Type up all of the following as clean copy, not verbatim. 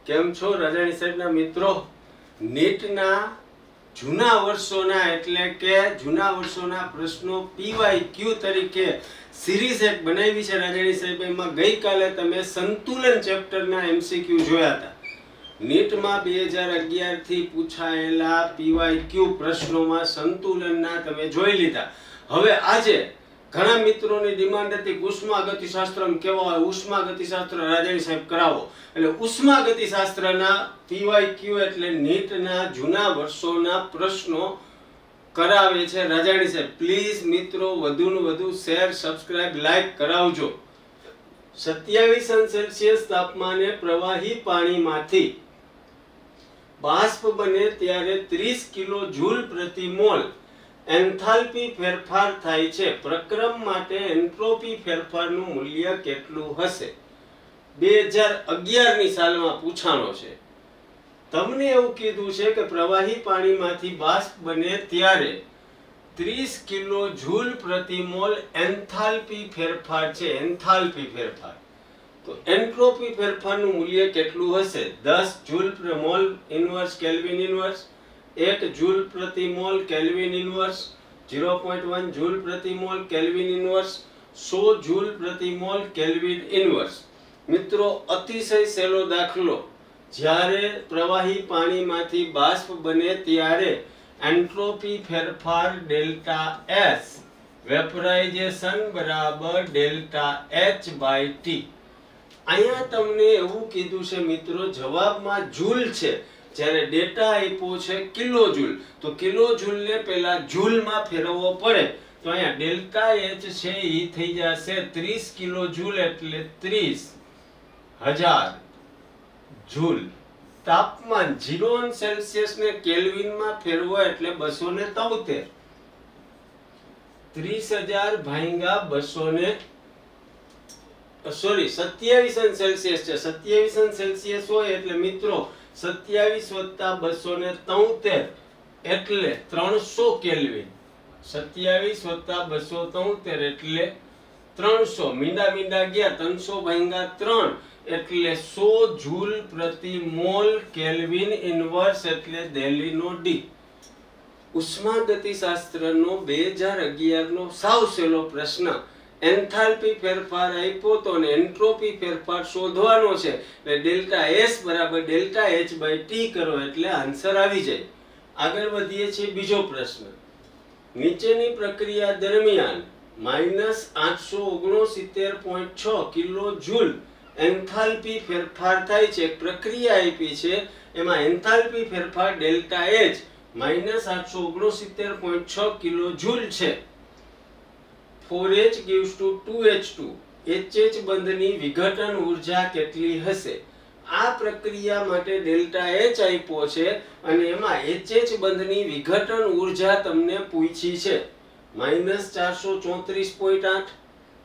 કેમ છો રાજાણી સાહેબના મિત્રો? નીટના જૂના વર્ષોના પ્રશ્નો PYQ તરીકે સિરીઝ એક બનાવી છે રાજાણી સાહેબ. એમાં ગઈકાલે તમે સંતુલન ચેપ્ટરના MCQ જોયા હતા. નીટમાં 2011 થી પૂછાયેલા PYQ પ્રશ્નોમાં સંતુલનના તમે જોઈ લીધા. હવે આજે ઘણા મિત્રોની ડિમાન્ડ હતી ઉષ્માગતિશાસ્ત્ર કેવો હોય, ઉષ્માગતિશાસ્ત્ર રાજાણી સાહેબ કરાવો. એટલે ઉષ્માગતિશાસ્ત્રના PYQ એટલે નીટના જૂના વર્ષોના પ્રશ્નો કરાવે છે રાજાણી સાહેબ. પ્લીઝ મિત્રો વધુને વધુ શેર, સબસ્ક્રાઇબ, લાઈક કરાવજો. 27°C તાપમાને પ્રવાહી પાણીમાંથી બાષ્પ બને ત્યારે 30 કિલો જૂલ પ્રતિ મોલ એન્થાલ્પી ફેરફાર થાય છે. પ્રક્રમ માટે એન્ટ્રોપી ફેરફારનું મૂલ્ય કેટલું હશે? 2011 ની સાલમાં પૂછાણો છે. તમને એવું કીધું છે કે પ્રવાહી પાણીમાંથી બાષ્પ બને ત્યારે 30 કિલો જૂલ પ્રતિ મોલ એન્થાલ્પી ફેરફાર છે. એન્થાલ્પી ફેરફાર તો એન્ટ્રોપી ફેરફારનું મૂલ્ય કેટલું હશે? 10 જૂલ પર mall inverse kelvin inverse, 1 joule પ્રતિ મોલ કેલ્વિન ઇન્વર્સ, 0.1 જૂલ પ્રતિ મોલ કેલ્વિન ઇન્વર્સ, 100 જૂલ પ્રતિ મોલ કેલ્વિન ઇન્વર્સ. મિત્રો અતિશય સહેલો દાખલો. જ્યારે પ્રવાહી પાણીમાંથી બાષ્પ બને ત્યારે એન્ટ્રોપી ફેરફાર ડેલ્ટા S વેપરાઇઝેશન બરાબર ડેલ્ટા H/T. અહીંયા તમને એવું કીધું છે મિત્રો, જવાબમાં જૂલ છે, જ્યારે ડેટા આપ્યો છે કિલો જૂલ. તો કિલો જૂલને પહેલા જૂલમાં ફેરવવો પડે. તો અહીંયા ડેલ્ટા H છે એ થઈ જશે 30 કિલો જૂલ એટલે 30,000 જૂલ. તાપમાન 0°C ને કેલ્વિનમાં ફેરવો એટલે 273. 30,000 ભાગ્યા 27°C છે. 27°C હોય એટલે મિત્રો 27 + 273 એટલે 300 કેલ્વિન. 27 + 273 એટલે 300. મીંડા ગયા 300 ભાગ્યા 3 એટલે 100 જૂલ પ્રતિ મોલ કેલ્વિન ઇન્વર્સ એટલે દિલ્હીનો D. ઉષ્માગતિશાસ્ત્રનો 2011 નો સાવ સહેલો પ્રશ્ન. એન્થાલ્પી ફેરફાર આપ્યો તો અને એન્ટ્રોપી ફેરફાર શોધવાનો છે. એટલે ડેલ્ટા S બરાબર ડેલ્ટા H/T કરો એટલે આન્સર આવી જાય. આગળ વધીએ છીએ બીજો પ્રશ્ન. નીચેની પ્રક્રિયા દરમિયાન -869.6 કિલો જૂલ એન્થાલ્પી ફેરફાર થાય છે. પ્રક્રિયા આપી છે, એમાં એન્થાલ્પી ફેરફાર ડેલ્ટા H -869.6 કિલો જૂલ છે. 4H gives to 2H2. HH બંધની વિઘટન ઉર્જા કેટલી હશે? આ પ્રક્રિયા માટે ડેલ્ટા H આપ્યો છે અને એમાં HH બંધની વિઘટન ઉર્જા તમને પૂછી છે. -434.8,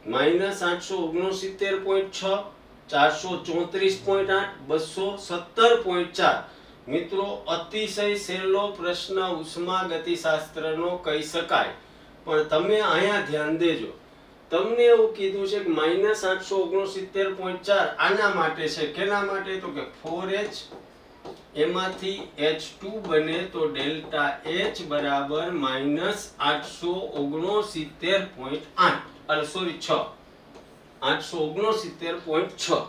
-869.6, 434.8, 217.4. મિત્રો અતિશય સહેલો પ્રશ્ન ઉષ્માગતિશાસ્ત્રનો કહી શકાય. પણ તમે અહીંયા ધ્યાન દેજો. તમને એવું કીધું છે કે -869.4 આના માટે છે. કેના માટે? તો કે 4H એમાંથી H2 બને તો ડેલ્ટા H બરાબર -869.8 869.6.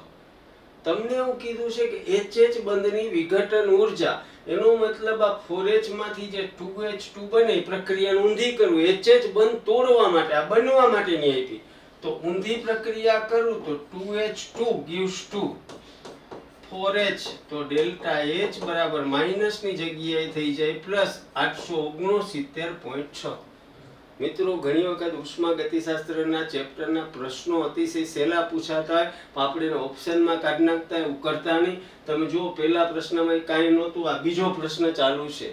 તમને એવું કીધું છે કે HH બંધની વિઘટન ઉર્જા, એનો મતલબ આ 4H માંથી જે 2H2 બને પ્રક્રિયાને ઊંધી કરવું. HH બંધ તોડવા માટે, આ બનવા માટે ની આપી. તો ઊંધી પ્રક્રિયા કરું તો 2H2 gives to 4H. તો ડેલ્ટા H બરાબર માઈનસ ની જગ્યાએ થઈ જાય +869.6. મિત્રો ઘણી વખત ઉષ્માગતિશાસ્ત્રના ચેપ્ટરના પ્રશ્નો અતિશય સહેલા પૂછાતા હોય, આપણે ઓપ્શનમાં કાઢી નાખતા હોય, કરતા નહીં. તમે જુઓ પહેલા પ્રશ્નમાં કાંઈ નહોતું, આ બીજો પ્રશ્ન ચાલુ છે.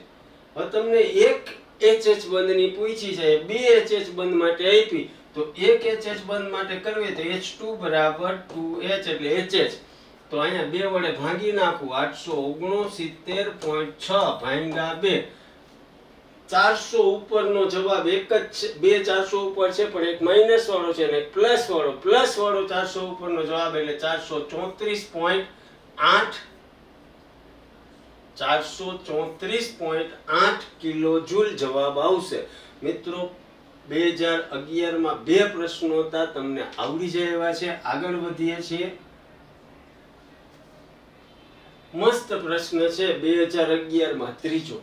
હવે તમને એક HH બંધની પૂછી છે, બે HH બંધ માટે આપી, તો એક HH બંધ માટે કરવી તો H2 બરાબર 2H એટલે HH. તો અહીંયા 2 વડે ભાગી નાખું. 869.6 ભાગ્યા 2. 400 ઉપરનો જવાબ એક જ છે. 2 400 ઉપર છે, પણ એક માઈનસ વાળો છે અને એક પ્લસ વાળો. પ્લસ વાળો 400 ઉપરનો જવાબ એટલે 434.8 434.8 કિલો જૂલ જવાબ આવશે. મિત્રો 2011 માં 2 પ્રશ્નો હતા, તમને આવડી જાય એવા છે. આગળ વધીએ છીએ. મસ્ત પ્રશ્ન છે 2011 માં ત્રીજો.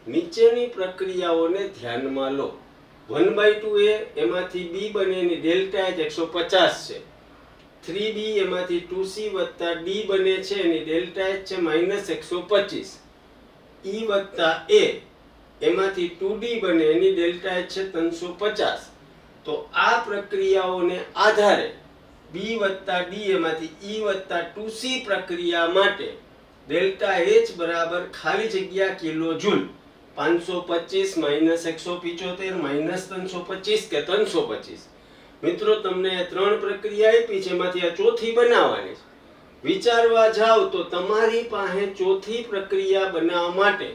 નીચેની પ્રક્રિયાઓને ધ્યાનમાં લો. 1/2a એમાંથી b બને એની ડેલ્ટા H 150 છે. 3b એમાંથી 2c વત્તા d બને છે એની ડેલ્ટા H છે -125. e વત્તા a એમાંથી 2d બને એની ડેલ્ટા H છે 350. તો આ પ્રક્રિયાઓને આધારે b વત્તા d એમાંથી e વત્તા 2c પ્રક્રિયા માટે ડેલ્ટા H બરાબર ખાલી જગ્યા કિલો જૂલ 525 -175 -325 કે 325. મિત્રો તમને 3 પ્રક્રિયા આપી છે, એમાંથી આ ચોથી બનાવવાની છે. વિચારવા જાવ તો તમારી પાસે ચોથી પ્રક્રિયા બનાવવા માટે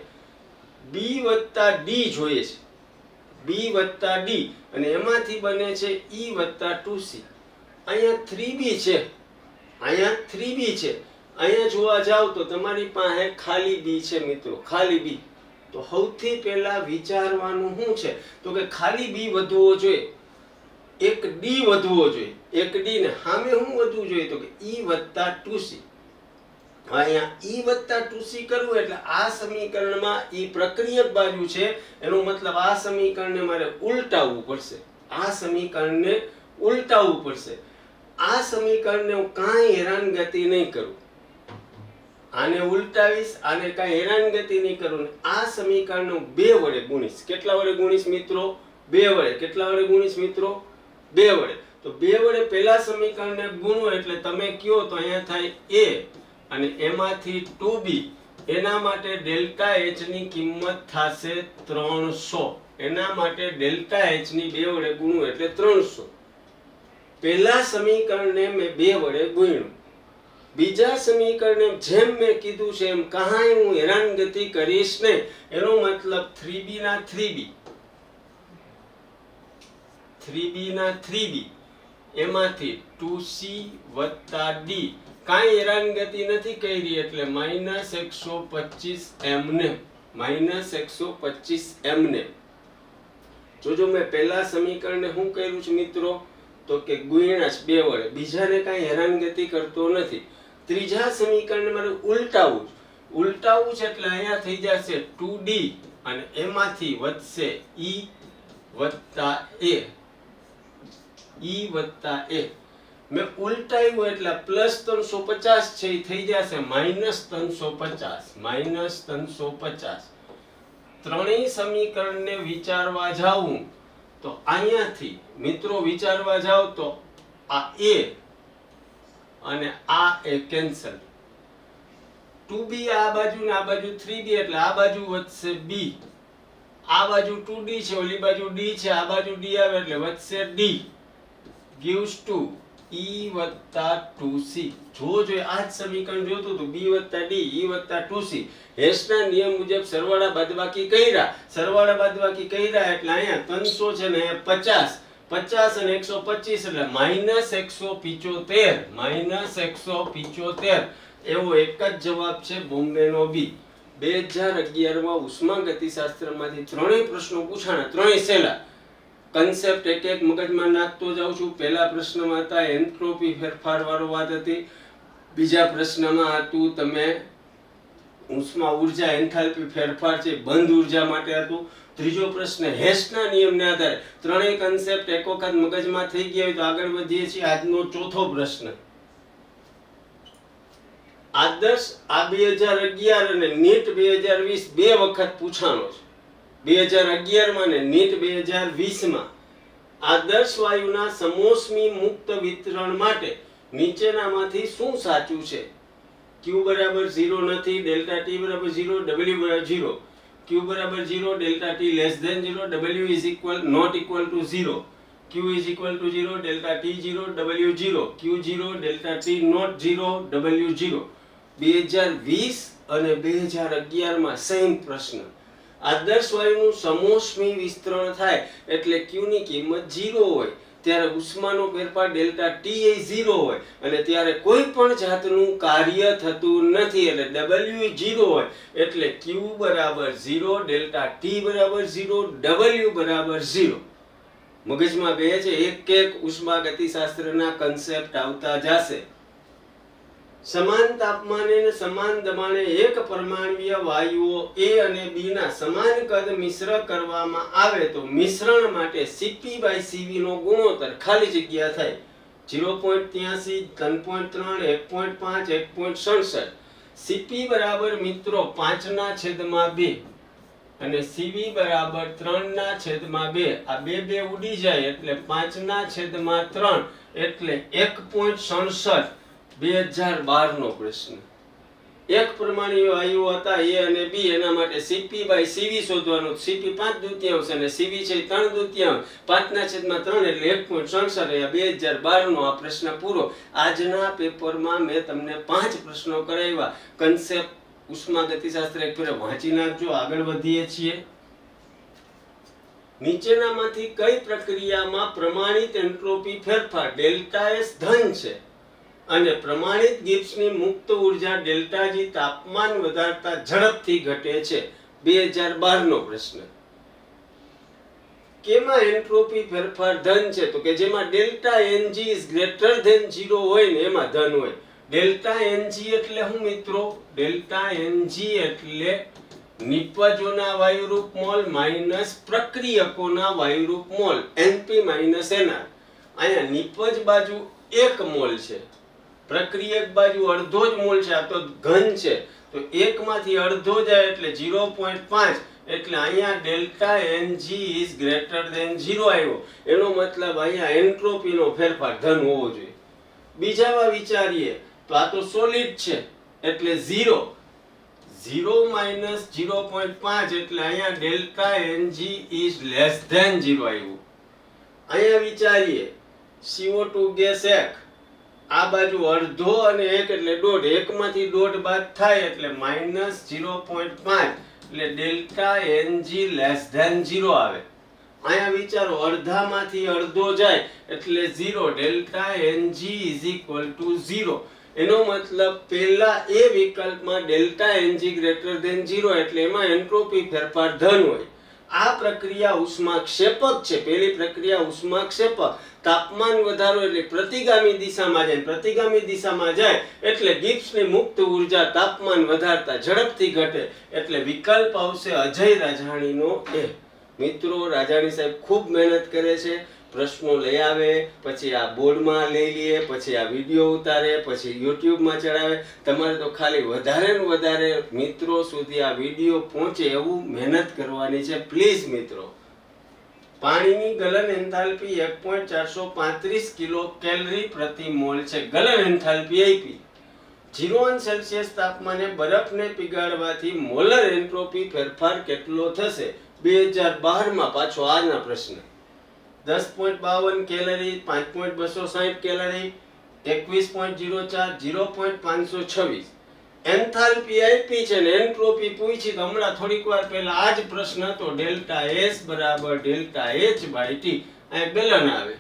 b વત્તા d જોઈએ છે. b વત્તા d અને એમાંથી બને છે e વત્તા 2c. અહીંયા 3b છે, અહીંયા 3b છે. અહીંયા જોવા જાવ તો તમારી પાસે ખાલી b છે મિત્રો, ખાલી b. તો સૌથી પહેલા વિચારવાનું શું છે તો કે ખાલી b વધવો જોઈએ, એક d વધવો જોઈએ. એક d ને સામે શું વધવું જોઈએ તો કે e વત્તા 2c. અહીંયા e વત્તા 2c કરવું એટલે આ સમીકરણમાં e પ્રક્રિયક બાજુ છે, એનો મતલબ આ સમીકરણને મારે ઉલટાવવું પડશે. આ સમીકરણને ઉલટાવવું પડશે. આ સમીકરણને હું કાંઈ હેરાનગતિ નહીં કરું, આને ઉલટાવીશ, આને કાંઈ હેરાનગતિ નહીં કરું. આ સમીકરણને હું 2 વડે ગુણીશ. કેટલા વડે ગુણીશ મિત્રો? 2 વડે. કેટલા વડે ગુણીશ મિત્રો? 2 વડે. તો 2 વડે પહેલા સમીકરણને ગુણો એટલે તમે કયો તો અહીંયા થાય a અને એમાંથી 2b. એના માટે ડેલ્ટા H ની કિંમત થશે 300. એના માટે ડેલ્ટા H ની 2 વડે ગુણો એટલે 300. પહેલા સમીકરણને મેં 2 વડે ગુણ્યું. બીજા સમીકરણને જેમ મેં કીધું છે એમ કાંઈ હું હેરાનગતિ કરીશ નહીં. એનો મતલબ 3b ના 3b, 3b ના 3b એમાંથી 2c વત્તા d. કાંઈ હેરાનગતિ નથી કરી એટલે -125 એમને, -125 એમને. જોજો મેં પહેલા સમીકરણને શું કર્યું છે મિત્રો તો કે ગુણ્યા 2 વડે. બીજાને કાંઈ હેરાનગતિ કરતો નથી. ત્રીજા સમીકરણને મારે ઉલટાવવું છે એટલે અહીંયા થઈ જશે 2d અને એમાંથી વધશે e વત્તા a. e વત્તા a મેં ઉલટાવ્યું એટલે +350 છે એ થઈ જશે -350. ત્રણેય સમીકરણને વિચારવા જાઉં તો અહીંયાથી મિત્રો વિચારવા જાવ તો આ a અને આ a કેન્સલ. 2b આ બાજુ ને આ બાજુ 3b એટલે આ બાજુ વધશે b. આ બાજુ 2d છે, ઓલી બાજુ d છે, આ બાજુ d આવે એટલે વધશે d. gives to e વત્તા 2c. જો આ જ સમીકરણ જોતું તો b વત્તા d, e વત્તા 2c. હેસના નિયમ મુજબ સરવાળા બાદબાકી કર્યા એટલે અહીંયા 300 છે ને 50 અને 125 એટલે -175. એવો એક જ જવાબ છે બોમ્બેનો b. 2011 માં ઉષ્માગતિશાસ્ત્રમાંથી ત્રણેય પ્રશ્નો પૂછાણા, ત્રણેય સહેલા. કન્સેપ્ટ એક એક મગજમાં નાખતો જાઉં છું. પહેલા પ્રશ્નમાં હતા એન્ટ્રોપી ફેરફાર વાળો વાત હતી. બીજા પ્રશ્નમાં હતું તમે ઉષ્મા ઉર્જા એન્થાલ્પી ફેરફાર છે બંધ ઉર્જા માટે હતું. ત્રીજો પ્રશ્ન હેસના નિયમને આધારે. ત્રણેય કન્સેપ્ટ એક વખત મગજમાં થઈ ગયા હોય તો આગળ વધીએ છીએ. આજનો ચોથો પ્રશ્ન. આદર્શ આ 2011 અને નીટ 2020 બે વખત પૂછાણો છે. 2011 માં અને નીટ 2020 માં આદર્શ વાયુના સમોષ્મી મુક્ત વિતરણ માટે નીચેનામાંથી શું સાચું છે? q બરાબર 0 નથી, ડેલ્ટા t બરાબર 0, w બરાબર 0. q બરાબર 0, delta t less than 0, w is equal not equal to 0. q is equal to 0, delta t 0, w 0. q 0, delta t not 0, w 0. 2020 અને 2011 માં સેમ પ્રશ્ન. આદર્શ વાયુનું સમોષ્મી વિસ્તરણ થાય એટલે q ની કિંમત 0 હોય. ત્યારે ઉષ્માનો ફેરફાર ડેલ્ટા ટી એ 0 હોય અને ત્યારે કોઈ પણ જાતનું કાર્ય થતું નથી એટલે W 0 હોય એટલે Q બરાબર 0, ડેલ્ટા ટી બરાબર 0, W બરાબર 0. મગજમાં બે છે એક ઉષ્મા ગતિશાસ્ત્રના કન્સેપ્ટ આવતા જશે. સમાન તાપમાને અને સમાન દબાણે એક પરમાણ્વીય વાયુઓ A અને B ના સમાન કદ મિશ્ર કરવામાં આવે તો મિશ્રણ માટે Cp/Cv નો ગુણોત્તર ખાલી જગ્યા થાય 0.83, 3.3, 1.5, 1.67. Cp બરાબર મિત્રો 5/2 અને Cv બરાબર 3/2. આ બે ઉડી જાય એટલે 5/3 એટલે 1.67. 2012 નો પ્રશ્ન. એક પરમાણ્વીય વાયુઓ હતા A અને B, એના માટે Cp/Cv શોધવાનું. Cp 5/2 અને Cv છે 3/2. 5/3 એટલે 1.67. 2012 નો આ પ્રશ્ન પૂરો. આજના પેપરમાં મેં તમને 5 પ્રશ્નો કરાવ્યા. કન્સેપ્ટ ઉષ્મા ગતિશાસ્ત્ર એક ફેર વાંચી નાખજો. આગળ વધીએ છીએ. નીચેનામાંથી કઈ પ્રક્રિયામાં પ્રમાણિત એન્ટ્રોપી ફેરફાર ડેલ્ટા S ધન છે અને પ્રમાણિત ગિબ્સની મુક્ત ઉર્જા ડેલ્ટા G તાપમાન વધારતા ઝડપથી ઘટે છે? 2012 નો પ્રશ્ન. કેમાં એન્ટ્રોપી ફેરફાર ધન છે? તો કે જેમાં delta Ng is greater than 0 હોય ને એમાં ધન હોય. ડેલ્ટા Ng એટલે શું મિત્રો? ડેલ્ટા Ng એટલે નિપજોના વાયુરૂપ મોલ માઈનસ પ્રક્રિયકોના વાયુરૂપ મોલ, Np માઈનસ Nr. અહીંયા નિપજ બાજુ 1 મોલ છે, પ્રક્રિયક બાજુ અડધો જ મોલ છે. આ તો ઘન છે તો 1 માંથી અડધો જાય એટલે 0.5 એટલે અહીંયા delta Ng is greater than 0 આવ્યો. એનો મતલબ અહીંયા એન્ટ્રોપીનો ફેરફાર ધન હોવો જોઈએ. બીજામાં વિચારીએ તો આ તો સોલિડ છે એટલે 0 minus 0.5 એટલે અહીંયા delta Ng is less than 0 આવ્યું. અહીંયા વિચારીએ CO2 ગેસ 1, આ બાજુ અડધો અને 1 એટલે 1.5, 1 માંથી 1.5 બાદ થાય એટલે માઇનસ 0.5 એટલે ડેલ્ટા Ng લેસ ધેન 0 આવે. અહીંયા વિચારો અડધામાંથી અડધો જાય એટલે 0, delta Ng is equal to 0. એનો મતલબ પહેલા એ વિકલ્પમાં ડેલ્ટા Ng ગ્રેટર ધેન 0 એટલે એમાં એન્ટ્રોપી ફેરફાર ધન હોય. આ પ્રક્રિયા ઉષ્માક્ષેપક છે. પહેલી પ્રક્રિયા ઉષ્માક્ષેપક. તાપમાન વધારો એટલે પ્રતિગામી દિશામાં જાય, પ્રતિગામી દિશામાં જાય એટલે ગિબ્સની મુક્ત ઉર્જા તાપમાન વધારતા ઝડપથી ઘટે એટલે વિકલ્પ આવશે અજય રાજાણીનો એ. મિત્રો, રાજાણી સાહેબ ખૂબ મહેનત કરે છે. પ્રશ્નો લઈ આવે, પછી આ બોર્ડમાં લઈ લે, પછી આ વિડીયો ઉતારે, પછી યુટ્યુબમાં ચડાવે. તમારે તો ખાલી વધારે ને વધારે મિત્રો સુધી આ વિડીયો પહોંચે એવું મહેનત કરવાની છે. પ્લીઝ મિત્રો. પાણીની ગલન એન્થાલ્પી 1.435 કિલો કેલરી પ્રતિ મોલ છે. ગલન એન્થાલ્પી આપી. 0 સેલ્સિયસ તાપમાને બરફને પીગાળવાથી મોલર એન્ટ્રોપી ફેરફાર કેટલો થશે? 2012 માં પાછો આજના પ્રશ્ન. 10.52 કેલરી, 5.260 કેલરી, 21.04, 0.526. એન્થાલ્પી આપી છે ને એન્ટ્રોપી પૂછી તો હમણાં થોડીક વાર પહેલા આ જ પ્રશ્ન હતો. ડેલ્ટા S બરાબર ડેલ્ટા H/T. અહીં બેલન આવે.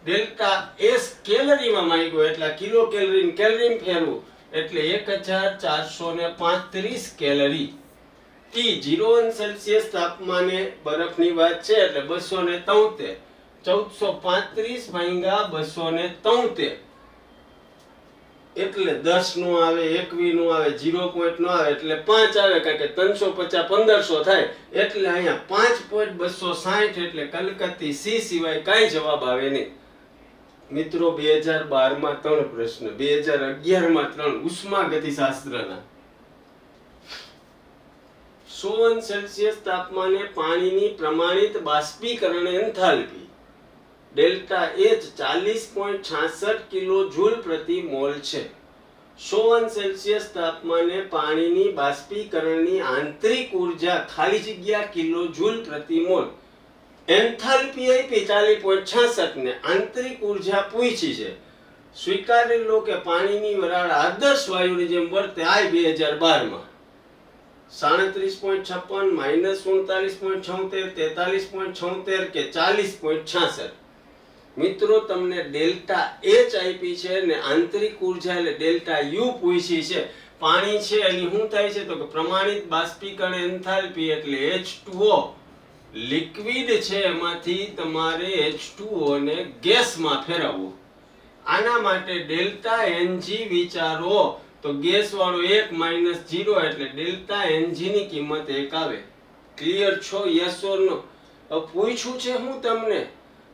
ડેલ્ટા S કેલરીમાં માંગ્યો એટલે કિલો કેલરી કેલરી ફેરવું એટલે 1435 કેલરી. T 0 સેલ્સિયસ તાપમાને બરફની વાત છે એટલે 273. 1435 ભાગ્યા 273 એટલે 10 નો આવે, 21 નો આવે, 0 પોઈન્ટ નો આવે એટલે 5 આવે, કારણ કે 350 1500 થાય એટલે અહીંયા 5.260 એટલે કલકત્તી C સિવાય કાંઈ જવાબ આવે નહીં. મિત્રો, 2012 માં 3 પ્રશ્ન, 2011 માં 3 ઉષ્મા ગતિશાસ્ત્રના. 100 સેલ્સિયસ તાપમાને પાણીની પ્રમાણિત બાષ્પીકરણ enthalpy delta H 40.66 kilo joule પ્રતિ મોલ છે. 100 સેલ્સિયસ તાપમાને પાણીની બાષ્પીકરણની આંતરિક ઉર્જા ખાલી જગ્યા કિલો જૂલ પ્રતિ મોલ. એન્થાલ્પી આપી 40.66 ને આંતરિક ઉર્જા પૂછી છે. સ્વીકારી લો કે પાણીની વરાળ આદર્શ વાયુની જેમ વર્તે. આ 2012 માં 37.56 -39.76 43.76 કે 40.66. મિત્રો તમને ડેલ્ટા એચ આપી છે ને આંતરિક ઉર્જા એટલે ડેલ્ટા યુ પૂછી છે. પાણી છે એની શું થાય છે તો કે પ્રમાણિત બાષ્પીકરણ એન્થાલ્પી એટલે H2O લિક્વિડ છે એમાંથી તમારે H2O ને ગેસમાં ફેરવવું. આના માટે ડેલ્ટા Ng વિચારો તો ગેસ વાળો 1 માઈનસ 0 એટલે ડેલ્ટા Ng ની કિંમત 1 આવે. ક્લિયર છો? યસ ઓર નો? હવે પૂછ્યું છે હું તમને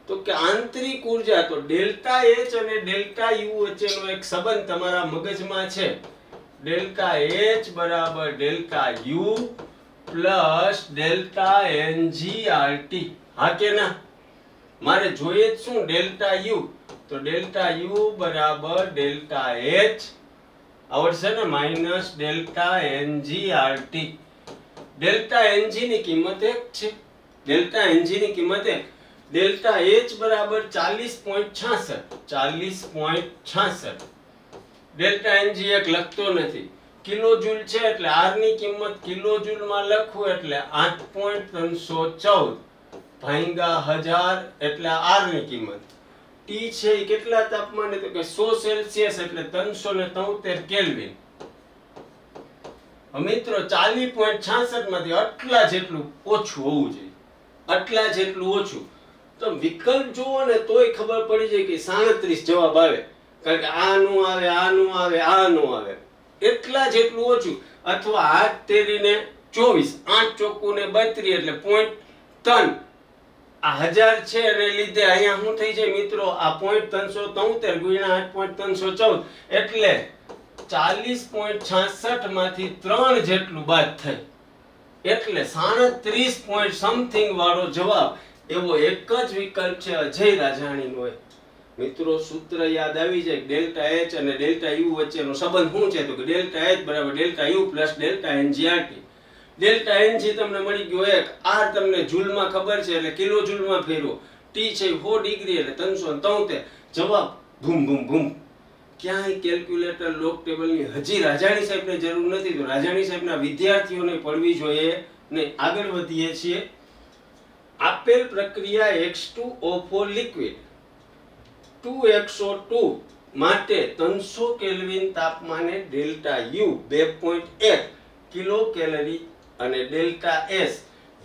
તો કે આંતરિક ઉર્જા તો ડેલ્ટા એચ અને ડેલ્ટા યુ વચ્ચેનો એક સંબંધ તમારા મગજમાં છે. ડેલ્ટા એચ બરાબર delta U plus delta NGRT. હા કે ના? મારે જોઈએ જ શું? Delta you. તો ડેલ્ટા યુ બરાબર ડેલ્ટા એચ આવડશે ને minus delta N G R T. Delta NG ની કિંમત 1 છે. ડેલ્ટા એનજી ની કિંમત 1. ડેલ્ટા એચ બરાબર 40.66. 40.66. ડેલ્ટા એનજી એક લખતો નથી. કિલોજૂલ છે એટલે આર ની કિંમત કિલોજૂલ માં લખવું એટલે 8.314 ભાગ્યા 1000 એટલે આર ની કિંમત. ટી છે એ કેટલા તાપમાને તો કે 100 સેલ્સિયસ એટલે 373 કેલ્વિન. મિત્રો 40.66 માંથી આટલા જેટલું ઓછું હોવું જોઈએ. આટલા જેટલું ઓછું. તો વિકલ્પ જુઓ ને તોય ખબર પડી જાય કે 37 જવાબ આવે. કારણ કે આ નો આવે, આ નો આવે, આ નો આવે. એટલા જેટલું ઓછું. અથવા 8 તેરીને 24, 8 ચોખ્ખું ને 32 એટલે 0.3. આ 1000 છે એને લીધે અહીંયા શું થઈ જાય મિત્રો? આ 0.373 ગુણ્યા 8.314 એટલે 40.66 માંથી 3 જેટલું બાદ થાય. એટલે 37 પોઈન્ટ સમથિંગ વાળો જવાબ એવો એક જ વિકલ્પ છે અજય રાજાણીનો. મિત્રો સૂત્ર યાદ આવી જાય. ડેલ્ટા એચ અને ડેલ્ટા યુ વચ્ચેનો સંબંધ શું છે તો કે ડેલ્ટા એચ બરાબર delta U plus delta N G R T. Delta N G તમને મળી ગયો 1, આર તમને જૂલમાં ખબર છે એટલે કિલો જૂલમાં ફેરવો. ટી છે 4 ડિગ્રી એટલે 373. જવાબ ભૂમ ભૂમ ભૂમ. ક્યાંય કેલ્ક્યુલેટર લોક ટેબલની હજી રાજાણી સાહેબને જરૂર નથી તો રાજાણી સાહેબના વિદ્યાર્થીઓને પડવી જોઈએ ને. આગળ વધીએ છીએ. આપેલ પ્રક્રિયા X2O4 લિક્વિડ 2xO2 માટે 300 કેલ્વિન તાપમાને ડેલ્ટા યુ 2.1 કિલો કેલરી અને ડેલ્ટા એસ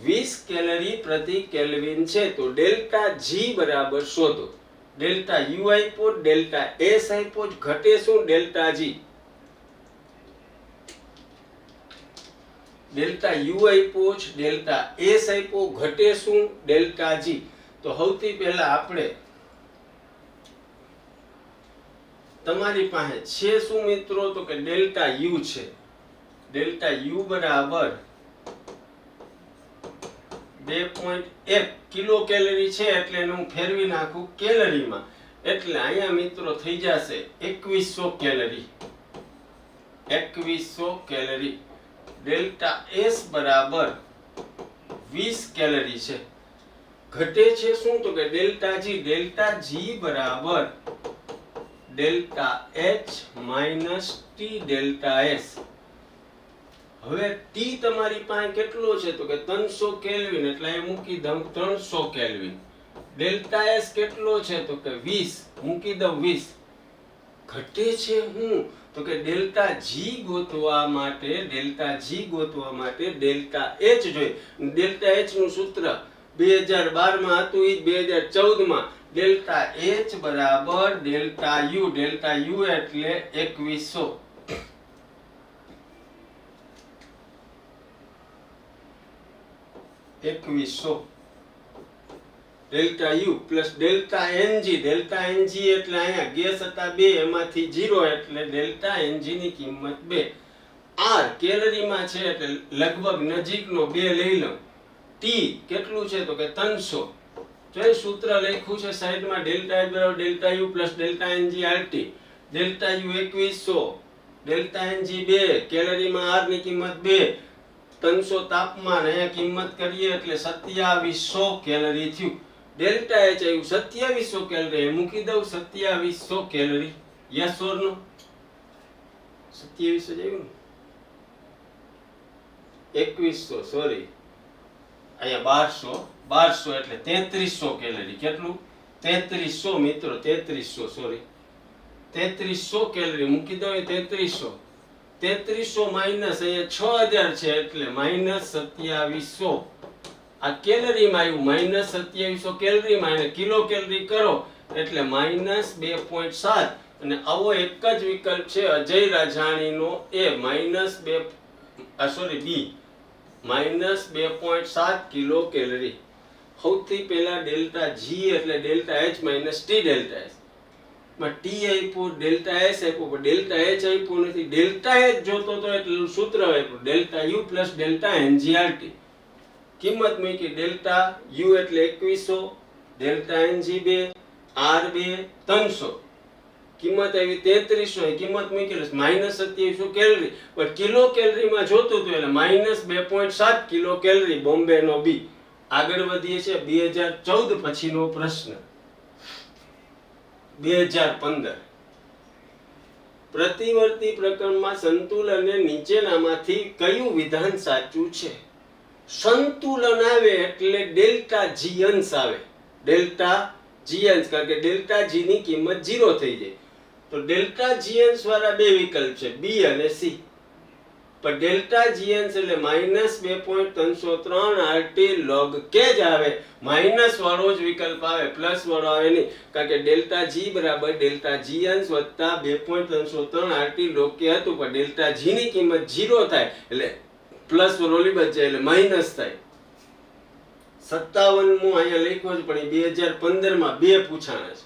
20 કેલરી પ્રતિ કેલ્વિન છે. તો ડેલ્ટા જી બરાબર શોધો. ડેલ્ટા યુ આપ્યો, ડેલ્ટા એસ આપ્યો, ઘટે શું? Delta G. ડેલ્ટા યુ આપ્યો, ડેલ્ટા એસ આપ્યો, ઘટે શું? Delta G. તો સૌથી પહેલા આપણે તમારી પાસે છે શું મિત્રો તો કે ડેલ્ટા યુ છે. ડેલ્ટા યુ બરાબર 2.1 કિલો કેલરી છે એટલે એને હું ફેરવી નાખું કેલરીમાં એટલે અહીંયા મિત્રો થઈ જશે 2100 કેલરી. 2100 કેલરી. ડેલ્ટા એસ બરાબર 20 કેલરી છે. ઘટે છે શું તો કે ડેલ્ટા જી. ડેલ્ટા જી બરાબર delta H minus T delta S. હવે ટી તમારી પાસે કેટલો છે તો કે 300 કેલ્વિન એટલે અહીં મૂકી દઉં 300 કેલ્વિન. ડેલ્ટા એસ કેટલો છે તો કે 20 મૂકી દઉં 20. ઘટે છે હું તો કે ડેલ્ટા જી ગોતવા માટે ડેલ્ટા એચ જોઈએ. ડેલ્ટા એચ નું સૂત્ર 2012 માં હતું એ 2014 માં. ડેલ્ટા એચ બરાબર ડેલ્ટા યુ. ડેલ્ટા યુ એટલે 2100. Delta U plus delta NG. Delta NG એટલે અહીંયા ગેસ હતા 2 એમાંથી 0 એટલે ડેલ્ટા એનજી ની કિંમત 2. આર કેલરીમાં છે એટલે લગભગ નજીકનો 2 લઈ લઉં. ટી કેટલું છે તો કે 300. તો એ સૂત્ર લખ્યું છે સાઈડમાં. ડેલ્ટા એચ બરાબર delta U plus delta N G R T. Delta U 2100, delta N G 2, કેલરીમાં આર ની કિંમત 2, 300 તાપમાન અહીંયા કિંમત કરીએ એટલે 2700 કેલરી થયું. ડેલ્ટા એચ આવ્યું 2700 કેલરી. મૂકી દઉં 2700 કેલરી. યસ ઓર નો? 2700 જ આવ્યું ને? 2100 સોરી અહીંયા 1200 એટલે 3300 કેલરી. કેટલું? 3300 મિત્રો 3300 સોરી 3300 કેલરી મૂકી દો. 3300 માઇનસ અહીંયા 6000 છે એટલે માઇનસ 2700. આ કેલરીમાં આવ્યું માઇનસ 2700 કેલરીમાં, અને કિલો કેલરી કરો એટલે માઇનસ 2.7. અને આવો એક જ વિકલ્પ છે અજય રાજાણીનો એ માઇનસ 2 બી માઇનસ 2.7 કિલો કેલરી. સૌથી પહેલા ડેલ્ટા જી એટલે delta H minus T delta S માં ટી આપ્યું, ડેલ્ટા એસ આપ્યું, પણ ડેલ્ટા એચ આપ્યું નથી. ડેલ્ટા એચ જોતો તો એટલે સૂત્ર આપ્યું delta U plus delta NGRT. કિંમત મૂકી ડેલ્ટા યુ એટલે 2100, ડેલ્ટા એનજી 2, આર 2 300. કિંમત આવી 3300. કિંમત મૂકી માઇનસ 2700 કેલરી, પણ કિલો કેલરીમાં જોતું હતું એટલે માઇનસ 2.7 કિલો કેલરી. બોમ્બે નો બી. આગળ વધીએ છે 2014 પછીનો પ્રશ્ન. 2015 પ્રતિવર્તી પ્રકરણમાં સંતુલનને નીચેનામાંથી કયું વિધાન સાચું છે? સંતુલન આવે એટલે ડેલ્ટા જી અંશ આવે. ડેલ્ટા જી અંશ, કારણ કે ડેલ્ટા જી ની કિંમત 0 થઈ જાય. તો ડેલ્ટા જી અંશ વાળા બે વિકલ્પ છે, બી અને સી. પણ ડેલ્ટા જી અંશ એટલે માઇનસ 2.303 આરટી લોગ કે જ આવે. માઇનસ વાળો જ વિકલ્પ આવે, પ્લસ વાળો આવે નહીં. કારણ કે ડેલ્ટા જી બરાબર ડેલ્ટા જી અંશ વત્તા 2.303 આરટી લોગ કે હતું, પણ ડેલ્ટા જી ની કિંમત 0 થાય એટલે પ્લસ વાળો લીબત જાય એટલે માઇનસ થાય. 57મો અહીંયા લખ્યો છે, પણ 2015 માં બે પૂછાણા છે.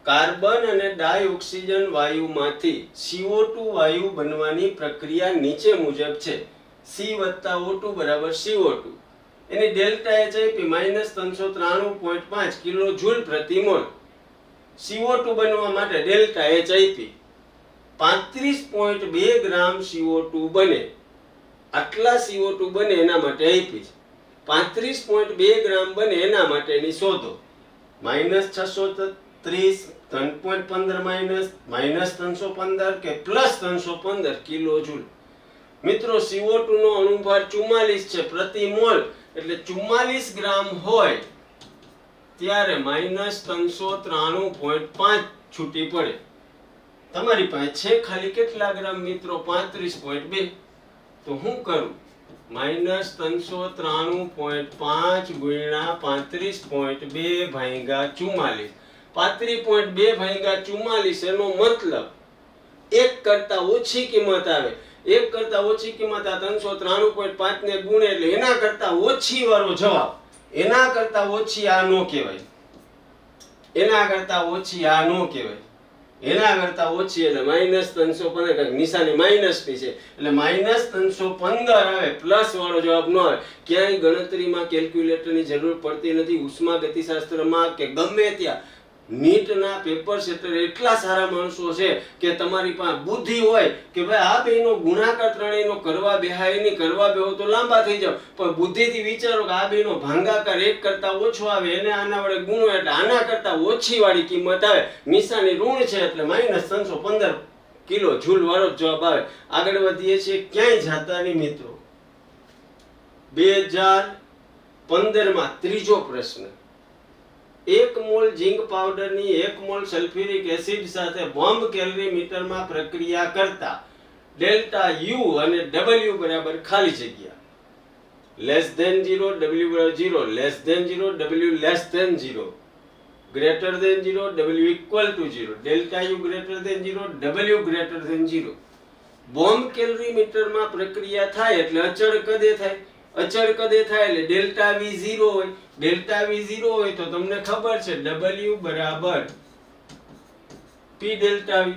કાર્બન અને ડાયોક્સિજન વાયુમાંથી CO2 વાયુ બનવાની પ્રક્રિયા નીચે મુજબ છે. C + O2 = CO2. એની ડેલ્ટા H આપી -393.5 કિલો જૂલ પ્રતિ મોલ. CO2 બનવા માટે ડેલ્ટા H આપી 35.2 ગ્રામ CO2 બને. આટલા CO2 બને એના માટે આપી 35.2 ગ્રામ બને એના માટેની શોધો. -630 3.15 -315 કે +315 કિલો જૂલ. મિત્રો CO2 નો અણુભાર 44 છે પ્રતિ મોલ, એટલે 44 ગ્રામ હોય ત્યારે -393.5 છૂટી પડે. તમારી પાસે છે ખાલી કેટલા ગ્રામ મિત્રો? 35.2. તો હું કરું -393.5 ગુણ્યા 35.2 ભાગ્યા 44. 35.2 ભાગ્યા 44 એનો મતલબ 1 કરતા ઓછી કિંમત આવે. 1 કરતા ઓછી કિંમત આ 393.5 ને ગુણે એટલે એના કરતા ઓછી વાળો જવાબ. એના કરતા ઓછી આ નો કહેવાય. એના કરતા ઓછી આ નો કહેવાય. એના કરતા ઓછી એટલે -315, નિશાની માઇનસ ની છે એટલે -315 આવે, પ્લસ વાળો જવાબ ન આવે. ક્યાંય ગણતરીમાં કેલ્ક્યુલેટરની જરૂર પડતી નથી. ઉષ્મા ગતિશાસ્ત્રમાં કે ગમે ત્યાં નીટના પેપર સેટર એટલા સારા માણસો છે કે તમારી પાસે બુદ્ધિ હોય કે ભાઈ આ બેનો ગુણાકાર ત્રણેયનો કરવા બેહાય નહીં, કરવા બેહો તો લાંબા થઈ જાવ, પણ બુદ્ધિથી વિચારો કે આ બેનો ભાંગાકાર 1 કરતા ઓછો આવે, એને આના વડે ગુણો એટલે આના કરતા ઓછી વાળી કિંમત આવે. નિશાની ઋણ છે એટલે -315 કિલો જૂલ વાળો જવાબ આવે. આગળ વધીએ છીએ, ક્યાંય જાતા નહીં મિત્રો. 2015 માં ત્રીજો પ્રશ્ન. 1 મોલ ઝીંક પાવડરની 1 મોલ સલ્ફ્યુરિક એસિડ સાથે બોમ્બ કેલરીમીટરમાં પ્રક્રિયા કરતા ડેલ્ટા યુ અને ડબલ્યુ બરાબર ખાલી જગ્યા <0, W = 0, <0, W <0, greater than 0, W = 0, delta U greater than 0, W greater than 0. Bomb કેલરીમીટરમાં પ્રક્રિયા થાય એટલે અચળ કદે થાય. અચળ કદે થાય એટલે ડેલ્ટા V 0 હોય. ડેલ્ટા V 0 હોય તો તમને ખબર છે W બરાબર P delta V.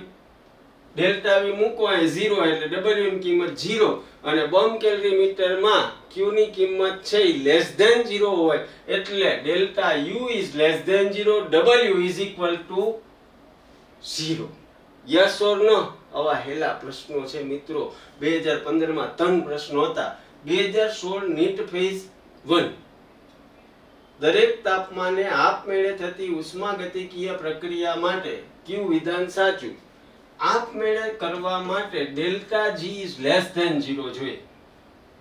Delta V મૂકો અહીં 0 એટલે W ની કિંમત 0, અને બોમ્બ કેલરીમીટરમાં Q ની કિંમત છે <0 હોય એટલે delta U is <0, W is equal to 0. Yes or no? આવા હેલા પ્રશ્નો છે મિત્રો. 2015 માં 3 પ્રશ્નો હતા. 2016 નીટ ફેઝ 1. દરેક તાપમાને આપમેળે થતી ઉષ્માગતિકીય પ્રક્રિયા માટે કયું વિધાન સાચું? આપમેળે કરવા માટે ડેલ્ટા G is <0 જોઈએ.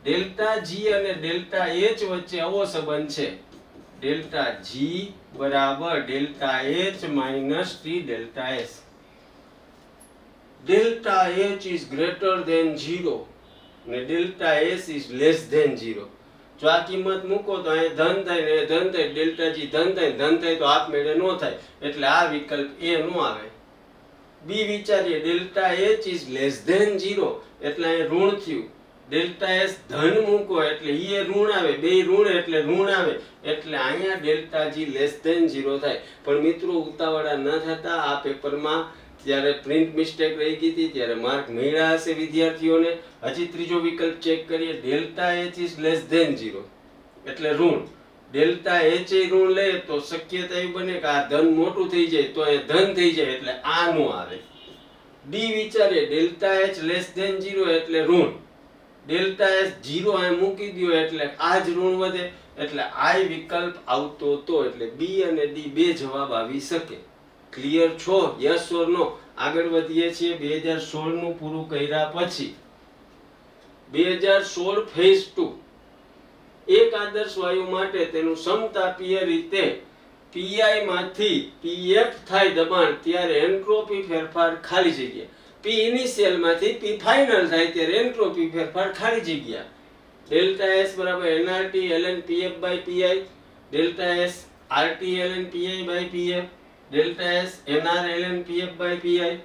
ડેલ્ટા G અને ડેલ્ટા H વચ્ચે આવો સંબંધ છે. ડેલ્ટા જી બરાબર delta H minus T delta S. Delta H is greater than 0 ને delta S is less than 0. જો આ કિંમત મૂકો તો અહીં ધન થાય ને ધન થાય, ડેલ્ટા જી ધન થાય ધન થાય તો આપમેળે નો થાય, એટલે આ વિકલ્પ એ નો આવે. બી વિચારીએ, delta H is less than 0 એટલે અહીં ઋણ થયું. ડેલ્ટા એસ ધન મૂકો એટલે ઈ ઋણ આવે, બે ઋણ એટલે ઋણ આવે, એટલે અહીંયા ડેલ્ટા જી લેસ ધેન 0 થાય. પણ મિત્રો ઉતાવળા ન થતા, આ પેપરમાં જ્યારે પ્રિન્ટ મિસ્ટેક રહી ગઈ હતી ત્યારે માર્ક મળ્યા હશે વિદ્યાર્થીઓને. હજી ત્રીજો વિકલ્પ ચેક કરીએ, delta H is less than 0 એટલે ઋણ. ડેલ્ટા એચ એ ઋણ લે તો શક્યતા એવી બને કે આ ધન મોટું થઈ જાય તો એ ધન થઈ જાય, એટલે આ નો આવે. ડી વિચારીએ, ડેલ્ટા એચ લેસ ધેન 0 એટલે ઋણ. ડેલ્ટા એસ 0 અહીં મૂકી દો એટલે આ જ ઋણ વધે, એટલે આ વિકલ્પ આવતો તો, એટલે બી અને ડી બે જવાબ આવી શકે. ક્લિયર છો? યસ ઓર નો? આગળ વધીએ છીએ 2016 નું પૂરું કર્યા પછી. 2016 ફેઝ 2. એક આદર્શ વાયુ માટે તેનું સમતાપીય રીતે પીઆઈ માંથી પીએફ થાય દબાણ ત્યારે એન્ટ્રોપી ફેરફાર ખાલી જગ્યા. પી ઇનિશિયલ માંથી પી ફાઇનલ થાય ત્યારે એન્ટ્રોપી ફેરફાર ખાલી જગ્યા. ડેલ્ટા એસ બરાબર NRT ln PF by PI, delta S RT ln PI by PF, delta S NR ln PF by PI,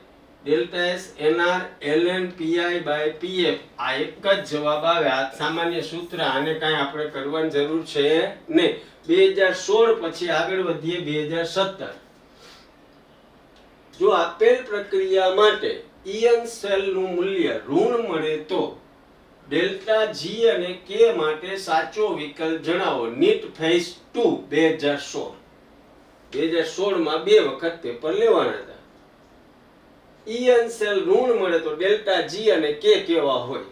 delta S NR ln PI by PF. આ એક જ જવાબ આવે. આ સામાન્ય સૂત્ર, આને કાંઈ આપણે કરવાની જરૂર છે નહીં. 2016 પછી આગળ વધીએ 2017. જો આપેલ પ્રક્રિયા માટે ઇયન સેલ નું મૂલ્ય ઋણ મળે તો ડેલ્ટા જી અને કે માટે સાચો વિકલ્પ જણાવો. NEET phase 2 2016. 2016 માં બે વખત પેપર લેવાના હતા. ઇયન સેલ ઋણ મળે તો ડેલ્ટા જી અને કે કેવા હોય?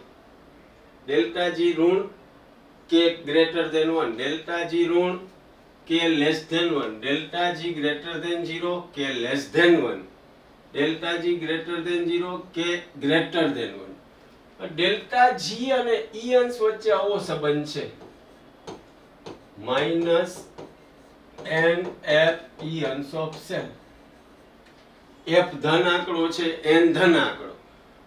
ડેલ્ટા જી ઋણ, કે ગ્રેટર ધેન 1, ડેલ્ટા જી ઋણ, કે less than 1, delta G greater than 0, કે less than 1, delta G greater than 0, કે ગ્રેટર ધેન 1. ડેલ્ટા જી અને ઇયન્સ વચ્ચે આવો સંબંધ છે, માઇનસ એન એફ ઇયન્સ ઓફ સેલ. એફ ધન આંકડો છે, એન ધન આંકડો,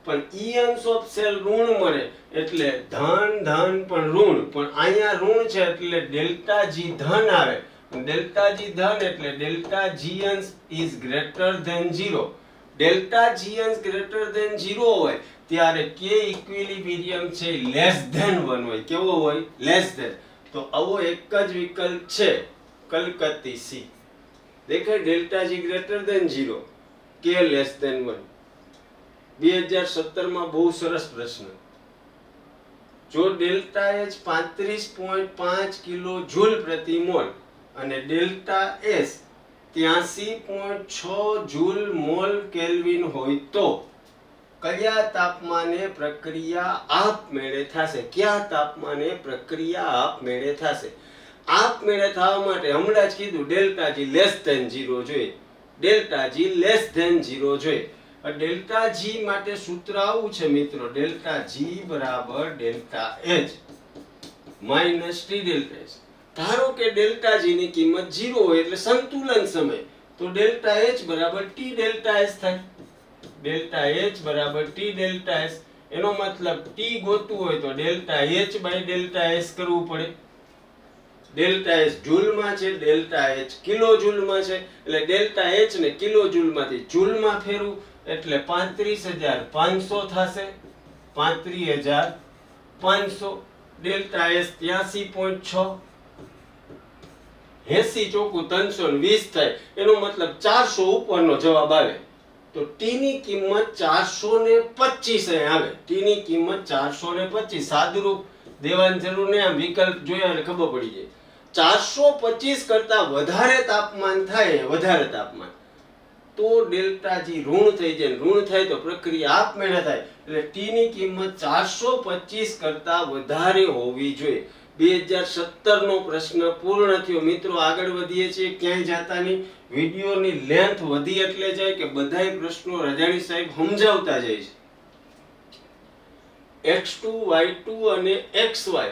પણ ઇયન્સ ઓફ સેલ ઋણ મળે એટલે ધન ધન પણ ઋણ, પણ અહીંયા ઋણ છે એટલે ડેલ્ટા જી ધન આવે. ડેલ્ટા જી ધન એટલે ડેલ્ટા જીયન્સ ઇઝ ગ્રેટર ધેન 0. ડેલ્ટા જીયન્સ ગ્રેટર ધેન 0 હોય ત્યારે કે ઇક્વિલિબ્રિયમ છે લેસ ધેન 1 હોય. કેવો હોય? Less than. તો આવો એક જ વિકલ્પ છે, કલકત્તી સી. દેખાય? ડેલ્ટા જી ગ્રેટર ધેન 0, કે લેસ ધેન 1. 2017 માં બહુ સરસ પ્રશ્ન. જો ડેલ્ટા એચ 35.5 કિલો જૂલ પ્રતિ મોલ અને delta S 83.6 joule mall kelvin હોય તો કયા તાપમાને પ્રક્રિયા આપમેળે થશે? કયા તાપમાને પ્રક્રિયા આપમેળે થશે? આપમેળે થવા માટે હમણાં જ કીધું ડેલ્ટા જી લેસ ધેન 0 જોઈએ, ડેલ્ટા જી લેસ ધેન 0 જોઈએ. ડેલ્ટા જી માટે સૂત્ર આવું છે મિત્રો, ડેલ્ટા જી બરાબર delta H minus T delta S. ધારો કે ડેલ્ટા જી ની કિંમત 0 હોય એટલે સંતુલન સમય, તો ડેલ્ટા એચ બરાબર ટી ડેલ્ટા એસ થાય. ડેલ્ટા એચ બરાબર ટી ડેલ્ટા એસ. એનો મતલબ ટી ગોતવું હોય તો delta H by delta S કરવું પડે. ડેલ્ટા એસ જૂલમાં છે, ડેલ્ટા એચ કિલો જૂલમાં છે, એટલે ડેલ્ટા એચ ને કિલો જૂલમાંથી જૂલમાં ફેરવું એટલે 35500 થશે. 35500. ડેલ્ટા એસ 83.6, 80 ચોકું 320 થાય. એનો મતલબ 400 ઉપરનો જવાબ આવે. તો ટી ની કિંમત 425 આવે. ટી ની કિંમત 425. સાદુરૂપ દેવાની જરૂર નહીં, આમ વિકલ્પ જોયા એટલે ખબર પડી જાય. 425 કરતા વધારે તાપમાન થાય, વધારે તાપમાન, તો ડેલ્ટા જી ઋણ થઈ જાય. ઋણ થાય તો પ્રક્રિયા આપમેળે થાય, એટલે ટી ની કિંમત 425 કરતા વધારે હોવી જોઈએ. 2017 નો પ્રશ્ન પૂર્ણ થયો. મિત્રો આગળ વધીએ છીએ, ક્યાંય જાતા નહીં. વિડીયોની લેન્થ વધી એટલે જાય કે બધાય પ્રશ્નો રજાણી સાહેબ સમજાવતા જાય છે. x2 y2 અને xy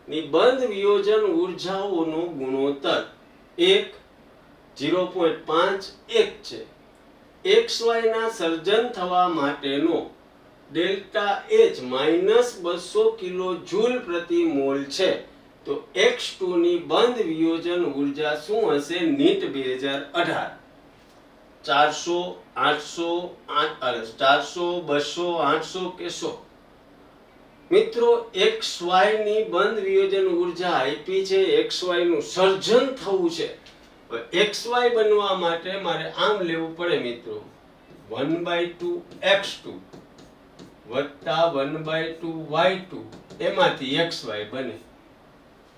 ની બંધ વિયોજન ઊર્જાઓનો ગુણોત્તર 1, 0.5, 1 છે. XY ના સર્જન થવા માટેનો ડેલ્ટા H -200 કિલો જૂલ પ્રતિ મોલ છે. તો X2 ની બંધ વિયોજન ઊર્જા શું હશે? નીટ 2018 400, 800, 400, 200, 800 કે 100? મિત્રો, XY ની બંધ વિયોજન ઊર્જા આપી છે, XY નું સર્જન થવું છે. XY બનવા માટે મારે આમ લેવું પડે મિત્રો, 1/2 X2 વત્તા 1/2 Y2, એમાંથી XY બને.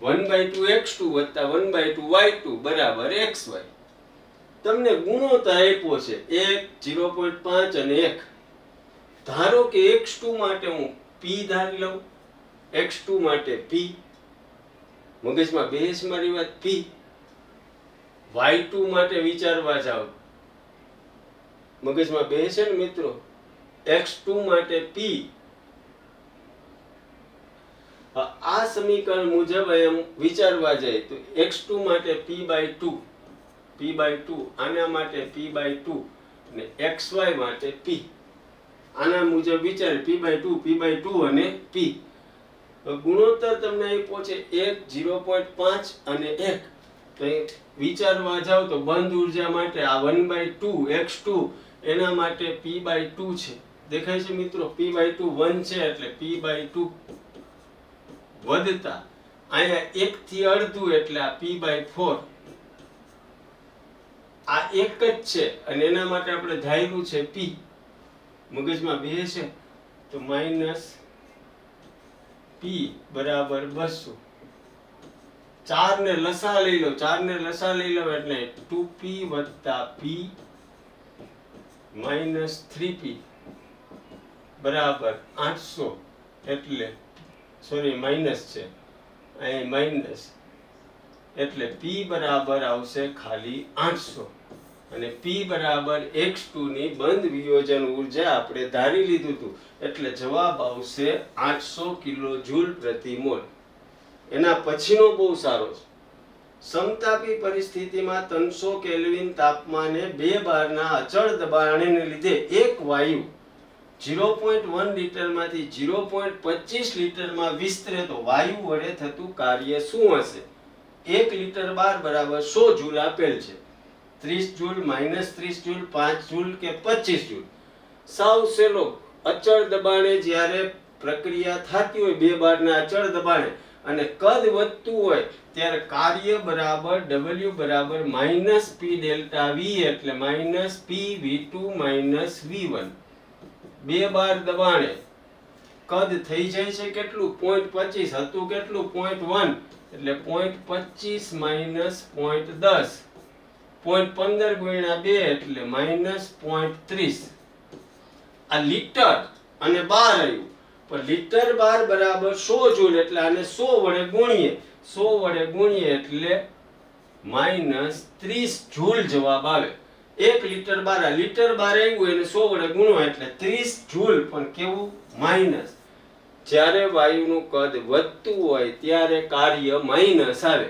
1/2 X2 વત્તા 1/2 Y2 બરાબર XY. તમને ગુણોત્તર આપ્યો છે 1, 0.5 અને 1. ધારો કે X2 માટે હું P ધારી લઉં, X2 માટે P, મગજમાં બેસે મારી વાત, P. Y2 માટે વિચારવા જાવ, મગજમાં બેસે ને મિત્રો, X2 માટે P. આ સમીકરણ મુજબ એમ વિચારવા જાય તો X2 માટે P/2, આના માટે P/2 અને XY માટે P. આના મુજબ વિચાર P/2 અને P. ગુણોત્તર તમને આપ્યો છે 1, 0.5 અને 1. તો વિચારવા જાવ તો બંધ ઊર્જા માટે આ 1/2 X2 એના માટે P/2 છે. દેખાય છે મિત્રો? P/2 1 છે એટલે P/2 વધતા અહીંયા 1 થી અડધું એટલે આ P/4. આ એક જ છે અને એના માટે આપણે ધાર્યું છે P. મગજમાં બેસે તો -P બરાબર 200. 4 ને લસા લઈ લો, 4 ને લસા લઈ લો એટલે 2P વત્તા P -3P બરાબર 800. એટલે સોરી માઇનસ છે, અહીં માઇનસ, એટલે P બરાબર આવશે ખાલી 800 અને P બરાબર X2 ની બંધ વિયોજન ઊર્જા આપણે ધારી લીધું હતું, એટલે જવાબ આવશે 800 કિલો જૂલ પ્રતિ મોલ. એના પછીનો બહુ સારો છે. સમતાપી પરિસ્થિતિમાં 300 કેલ્વિન તાપમાને 2 બારના અચળ દબાણને લીધે એક વાયુ 0.1 લીટરમાંથી 0.25 લીટરમાં વિસ્તરે તો વાયુ વડે થતું કાર્ય શું હશે? 1 લીટર બાર બરાબર 100 જૂલ આપેલ છે. 30 જૂલ, -30 જૂલ, 5 જૂલ કે 25 જૂલ. સાવ સહેલો. અચળ દબાણે જ્યારે પ્રક્રિયા થતી હોય 2 બારના અચળ દબાણે અને કદ વધતું હોય ત્યારે કાર્ય બરાબર W બરાબર -P ડેલ્ટા V એટલે -PV2 -V1. 2 બાર દબાણે કદ થઈ જાય છે કેટલું? 0.25 હતું કેટલું? 0.1 એટલે 0.25 - 0.10, 0.15 ગુણ્યા 2 એટલે -0.30. આ લીટર અને બાર આવ્યું, પણ લીટર બાર બરાબર 100 જૂલ એટલે આને 100 વડે ગુણીએ, 100 વડે ગુણીએ એટલે -30 જૂલ જવાબ આવે. 1 લીટર બાર, આ લીટર બાર આવ્યું એને 100 વડે ગુણો એટલે 30 જૂલ. પણ કેવું? માઇનસ. જ્યારે વાયુનું કદ વધતું હોય ત્યારે કાર્ય માઇનસ આવે,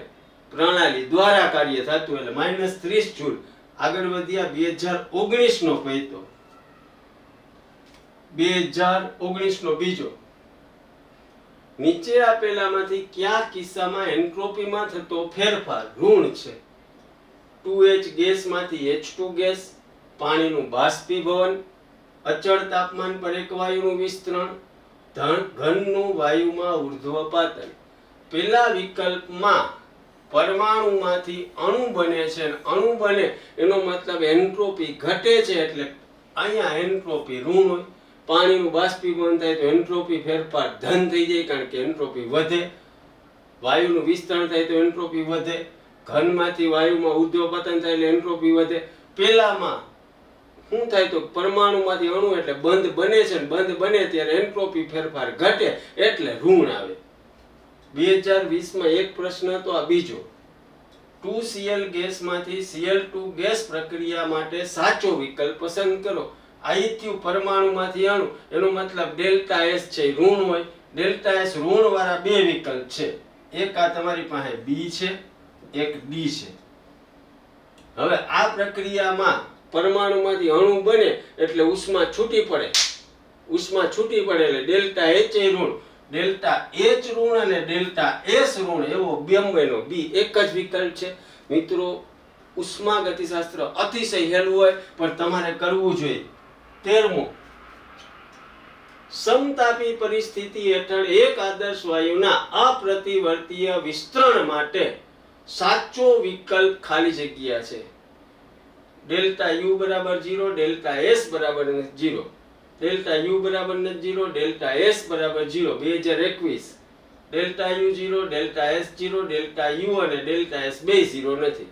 પ્રણાલી દ્વારા કાર્ય થતું એટલે -30 જૂલ. આગળ વધ્યા 2019 નો પૈતો, 2019 નો બીજો. નીચે આપેલામાંથી કયા કિસ્સામાં એન્ટ્રોપીમાં થતો ફેરફાર ઋણ છે? 2H ગેસમાંથી H2 ગેસ, પાણીનું બાષ્પીભવન, અચળ તાપમાન પર એક વાયુનું વિસ્તરણ, ઘનનું વાયુમાં ઉર્ધ્વપાતન. પહેલા વિકલ્પમાં પરમાણુમાંથી અણુ બને છે અને અણુ બને એનો મતલબ એન્ટ્રોપી ઘટે છે એટલે અહીંયા એન્ટ્રોપી ઋણ હોય. પાણીનું બાષ્પીભવન થાય તો એન્ટ્રોપી ફેરફાર ધન થઈ જાય કારણ કે એન્ટ્રોપી વધે. વાયુનું વિસ્તરણ થાય તો એન્ટ્રોપી વધે. ઘનમાંથી વાયુમાં ઉર્ધ્વપતન થાય એટલે એન્ટ્રોપી વધે. પેલામાં શું થાય તો પરમાણુમાંથી અણુ એટલે બંધ બને છે, બંધ બને ત્યારે એન્ટ્રોપી ફેરફાર ઘટે એટલે ઋણ આવે. 2020 માં એક પ્રશ્ન હતો, આ બીજો. 2Cl ગેસમાંથી Cl2 ગેસ પ્રક્રિયા માટે સાચો વિકલ્પ પસંદ કરો. આઈથ્યુ પરમાણુમાંથી અણુ, એનો મતલબ ડેલ્ટા S છે ઋણ હોય. ડેલ્ટા S ઋણ વાળા બે વિકલ્પ છે. એક આ તમારી પાસે B છે, એક D છે. હવે આ પ્રક્રિયામાં પરમાણુમાંથી અણુ બને એટલે ઉષ્મા છૂટી પડે. ઉષ્મા છૂટી પડે એટલે ડેલ્ટા એચ ઋણ, ડેલ્ટા એચ ઋણ અને ડેલ્ટા એસ ઋણ એવો બંનેનો બી એક જ વિકલ્પ છે. મિત્રો ઉષ્મા ગતિશાસ્ત્ર અતિશય હેલું હોય પણ તમારે કરવું જોઈએ. 13મો, સમતાપી પરિસ્થિતિ હેઠળ એક આદર્શ વાયુના અપ્રતિવર્તીય વિસ્તરણ માટે સાચો વિકલ્પ ખાલી જગ્યા છે. ડેલ્ટા યુ બરાબર 0, ડેલ્ટા એસ બરાબર 0, ડેલ્ટા યુ બરાબર 0, ડેલ્ટા એસ બરાબર 0. 2021 delta you 0, delta S 0, delta you અને ડેલ્ટા એસ બે 0 નથી.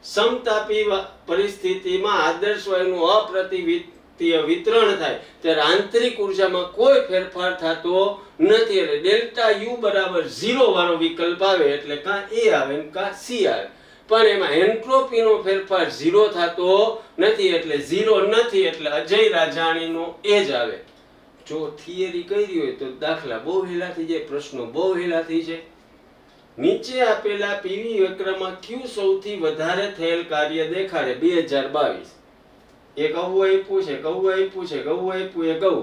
સમતાપી પરિસ્થિતિમાં આદર્શ વાયુનું અપ્રતિવર્તીય વિતરણ થાય ત્યારે આંતરિક ઉર્જામાં કોઈ ફેરફાર થતો નથી. એટલે ડેલ્ટા યુ બરાબર 0 વાળો વિકલ્પ આવે એટલે કાં એ આવે ને કાં સી આવે. પણ એમાં એન્ટ્રોપીનો ફેરફાર 0 થતો નથી એટલે 0 નથી એટલે અજય રાજાણીનો એ જ આવે. જો થિયરી કરી હોય તો દાખલા બહુ હેલા થઈ જાય, પ્રશ્નો બહુ હેલા થઈ જાય. નીચે આપેલા પીવી વક્રમાં કયું સૌથી વધારે થયેલ કાર્ય દેખાડે 2022. એક આવું આપ્યું છે, કહું આપ્યું છે, કહું આપ્યું એ કહું.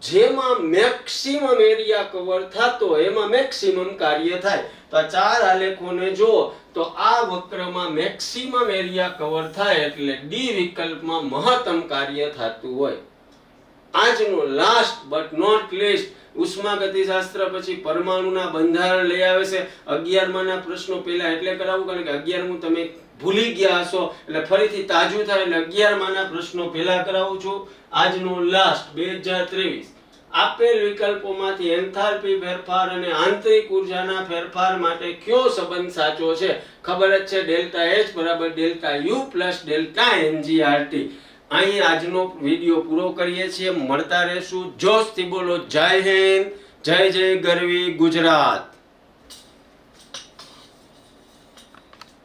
જેમાં મેક્સિમમ એરિયા કવર થતો એમાં મેક્સિમમ કાર્ય થાય. તો આ ચાર આલેખોને જો તો આ વક્રમાં મેક્સિમમ એરિયા કવર થાય એટલે ડી વિકલ્પમાં મહત્તમ કાર્ય થતું હોય. આજનો લાસ્ટ બટ નોટ લીસ્ટ ઉષ્મા ગતિશાસ્ત્ર પછી પરમાણુના બંધારણ લઈ આવે છે. 11માના પ્રશ્નો પહેલા એટલે કરાવું કારણ કે 11મું તમે ભૂલી ગયા હશો એટલે ફરીથી તાજું થાય એટલે 11માના પ્રશ્નો પહેલા કરાવું છું. આજનો લાસ્ટ 2023 આપેલ વિકલ્પોમાંથી એન્થાલ્પી ફેરફાર અને આંતરિક ઉર્જાના ફેરફાર માટે કયો સંબંધ સાચો છે? ખબર જ છે, ડેલ્ટા એચ બરાબર delta U plus delta NGRT. અહીં આજનો વિડીયો પૂરો કરીએ છીએ. મળતા રહેશું. જોશથી બોલો જય હિન્દ, જય જય ગરવી ગુજરાત.